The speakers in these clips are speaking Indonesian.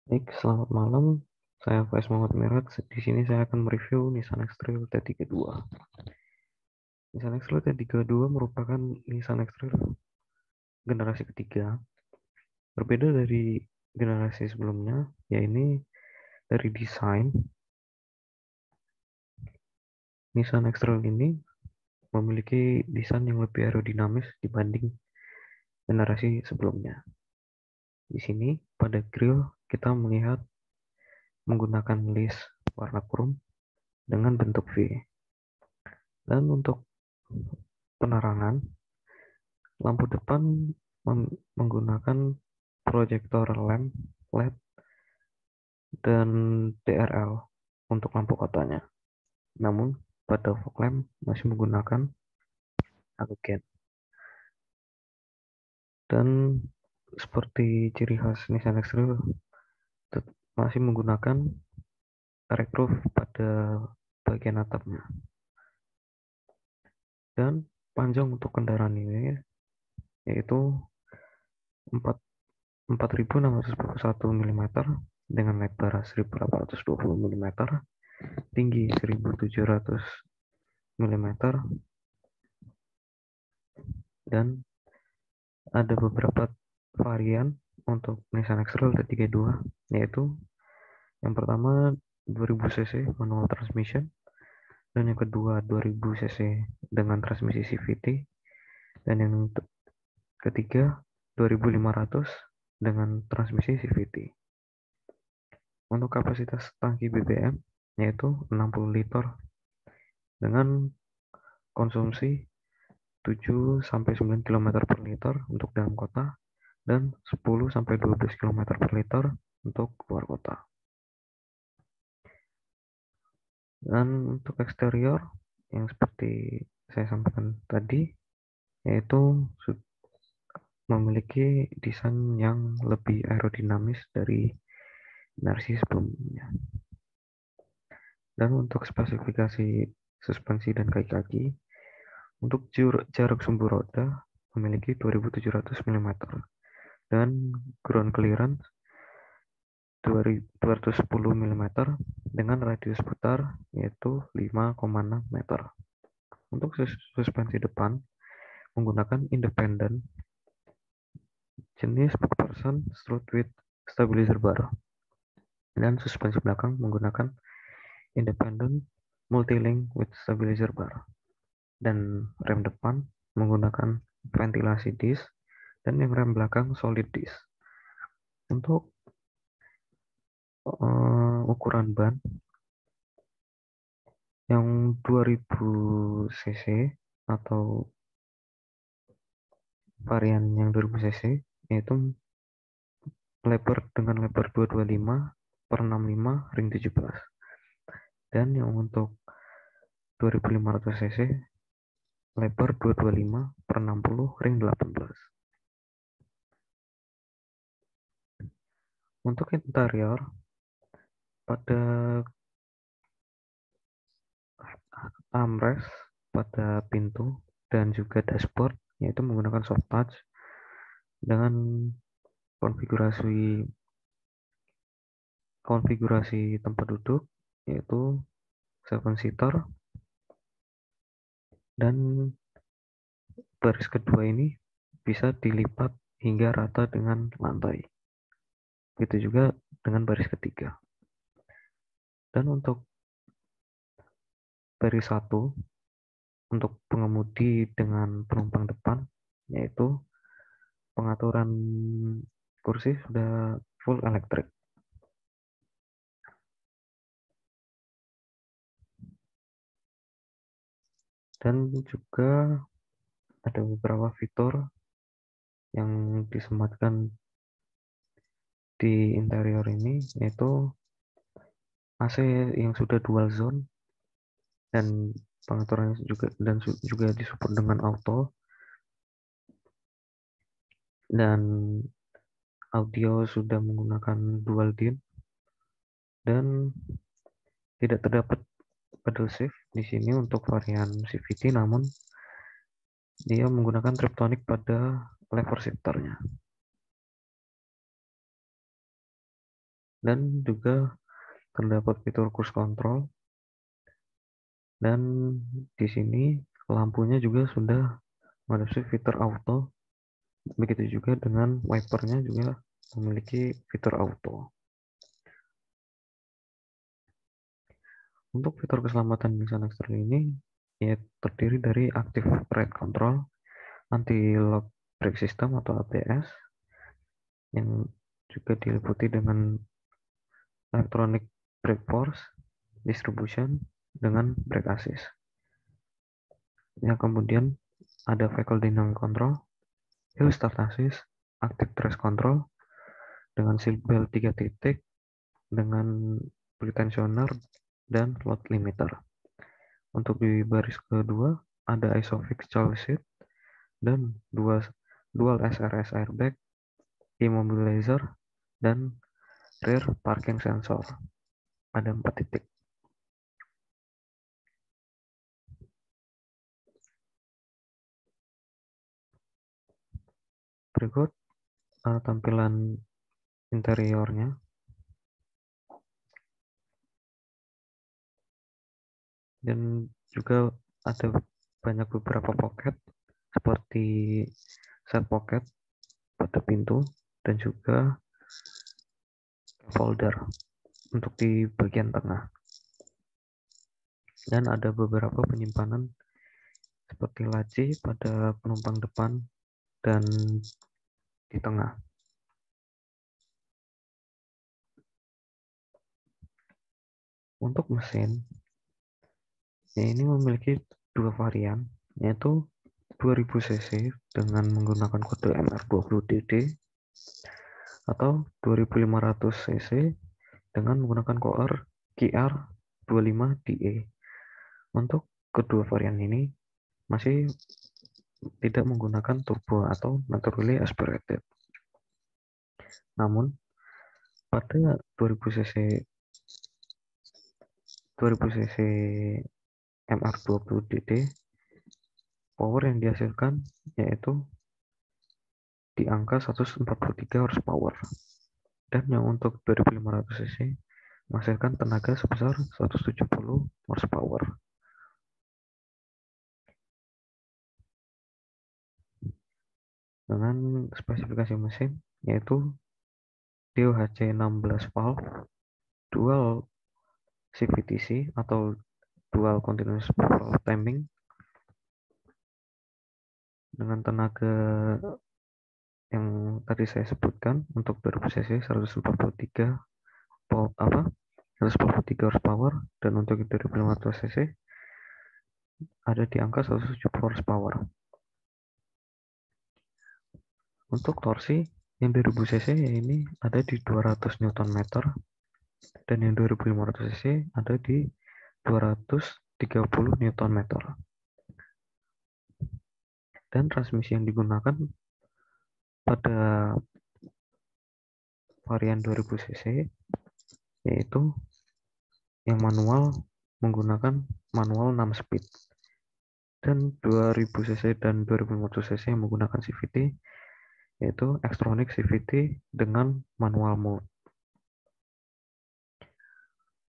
Baik, selamat malam. Saya Faiz Muhammad Mirat. Di sini saya akan mereview Nissan X-Trail T32. Nissan X-Trail T32 merupakan Nissan X-Trail generasi ketiga. Berbeda dari generasi sebelumnya, yaitu dari desain. Nissan X-Trail ini memiliki desain yang lebih aerodinamis dibanding generasi sebelumnya. Di sini, pada grill, kita melihat menggunakan list warna chrome dengan bentuk V. Dan untuk penerangan, lampu depan menggunakan proyektor lamp LED dan DRL untuk lampu kotanya. Namun, pada fog lamp masih menggunakan halogen. Dan seperti ciri khas Nissan X-Trail, masih menggunakan direct roof pada bagian atapnya. Dan panjang untuk kendaraan ini yaitu 4.641 mm dengan lebar 1.820 mm, tinggi 1.700 mm, dan ada beberapa varian untuk Nissan X-Trail T32, yaitu yang pertama 2000 cc manual transmission, dan yang kedua 2000 cc dengan transmisi CVT, dan yang ketiga 2500 dengan transmisi CVT. Untuk kapasitas tangki BBM yaitu 60 liter dengan konsumsi 7-9 km per liter untuk dalam kota dan 10-12 km per liter untuk luar kota. Dan untuk eksterior yang seperti saya sampaikan tadi, yaitu memiliki desain yang lebih aerodinamis dari versi sebelumnya. Dan untuk spesifikasi suspensi dan kaki-kaki, untuk jarak sumbu roda memiliki 2700 mm dan ground clearance 210 mm dengan radius putar yaitu 5,6 meter. Untuk suspensi depan menggunakan independent jenis McPherson strut with stabilizer bar, dan suspensi belakang menggunakan independent multi-link with stabilizer bar, dan rem depan menggunakan ventilasi disc, dan yang rem belakang solid disc. Untuk ukuran ban yang 2000 cc atau varian yang 2000 cc yaitu lebar dengan lebar 225/65 ring 17, dan yang untuk 2500 cc lebar 225/60 ring 18. Untuk interior, pada armrest, pada pintu, dan juga dashboard yaitu menggunakan soft touch dengan konfigurasi tempat duduk yaitu 7-seater, dan baris kedua ini bisa dilipat hingga rata dengan lantai. Begitu juga dengan baris ketiga. Dan untuk baris 1 untuk pengemudi dengan penumpang depan, yaitu pengaturan kursi sudah full elektrik. Dan juga ada beberapa fitur yang disematkan di interior ini, yaitu AC yang sudah dual zone, dan pengaturannya juga disupport dengan auto, dan audio sudah menggunakan dual din, dan tidak terdapat pedal shift di sini untuk varian CVT, namun dia menggunakan Triptonic pada lever shifternya. dan juga terdapat fitur cruise control, dan di sini lampunya juga sudah mengadopsi fitur auto. Begitu juga dengan wipernya juga memiliki fitur auto. Untuk fitur keselamatan Nissan X-Trail ini ya terdiri dari active ride control, anti-lock brake system atau ABS, yang juga diliputi dengan electronic brake force distribution dengan brake assist. Yang kemudian ada vehicle dynamic control, hill start assist, active traction control dengan seat belt 3 titik dengan pretensioner dan load limiter. Untuk di baris kedua ada ISOFIX child seat dan dual SRS airbag, immobilizer, dan rear parking sensor. Ada 4 titik. Berikut tampilan interiornya. Dan juga ada banyak beberapa pocket seperti side pocket pada pintu dan juga folder untuk di bagian tengah. Dan ada beberapa penyimpanan seperti laci pada penumpang depan dan di tengah. Untuk mesin, ini memiliki dua varian, yaitu 2000 cc dengan menggunakan kode MR20DD atau 2500 cc dengan menggunakan kode QR25DE. Untuk kedua varian ini masih tidak menggunakan turbo atau naturally aspirated. Namun pada 2000 cc MR20DD, power yang dihasilkan yaitu di angka 143 horsepower, dan yang untuk 2500 cc menghasilkan tenaga sebesar 170 horsepower. Dengan spesifikasi mesin yaitu DOHC 16 valve, dual CVTC atau dual continuous valve timing dengan tenaga yang tadi saya sebutkan. Untuk 2000 cc 143 horsepower, dan untuk 2500 cc ada di angka 170 horsepower. Untuk torsi yang 2000 cc ini ada di 200 Nm dan yang 2500 cc ada di 230 Nm. Dan transmisi yang digunakan pada varian 2000 cc yaitu yang manual menggunakan manual 6 speed, dan 2000 cc dan 2500 cc yang menggunakan CVT yaitu Xtronic CVT dengan manual mode.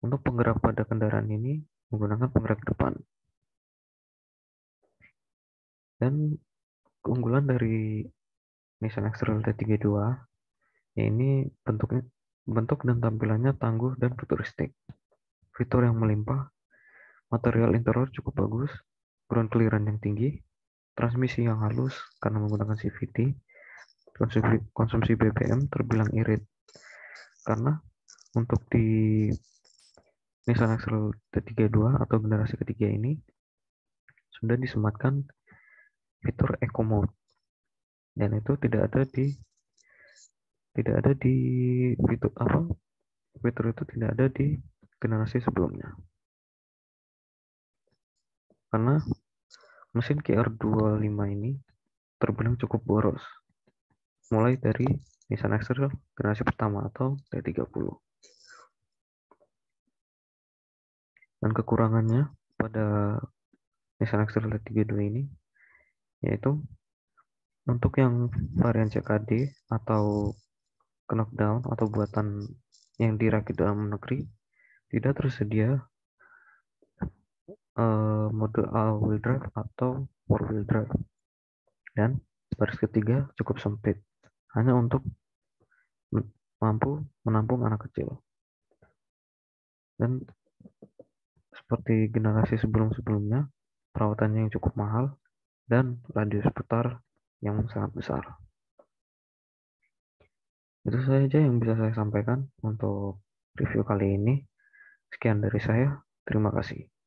Untuk penggerak pada kendaraan ini menggunakan penggerak depan. Dan keunggulan dari Nissan X-Trail T32 ini bentuk dan tampilannya tangguh dan futuristik. Fitur yang melimpah, material interior cukup bagus, ground clearance yang tinggi, transmisi yang halus karena menggunakan CVT, konsumsi BBM terbilang irit. Karena untuk di Nissan X-Trail T32 atau generasi ketiga ini sudah disematkan fitur Eco Mode, dan itu tidak ada di fitur itu tidak ada di generasi sebelumnya. Karena mesin QR25 ini terbilang cukup boros, mulai dari Nissan X-Trail generasi pertama atau T30. Dan kekurangannya pada Nissan X-Trail T32 ini yaitu untuk yang varian CKD atau knockdown atau buatan yang dirakit dalam negeri tidak tersedia mode all-wheel drive atau four-wheel drive. Dan baris ketiga cukup sempit, hanya untuk mampu menampung anak kecil. Dan seperti generasi sebelum-sebelumnya, perawatannya yang cukup mahal dan radius putar yang sangat besar. Itu saja yang bisa saya sampaikan untuk review kali ini. Sekian dari saya. Terima kasih.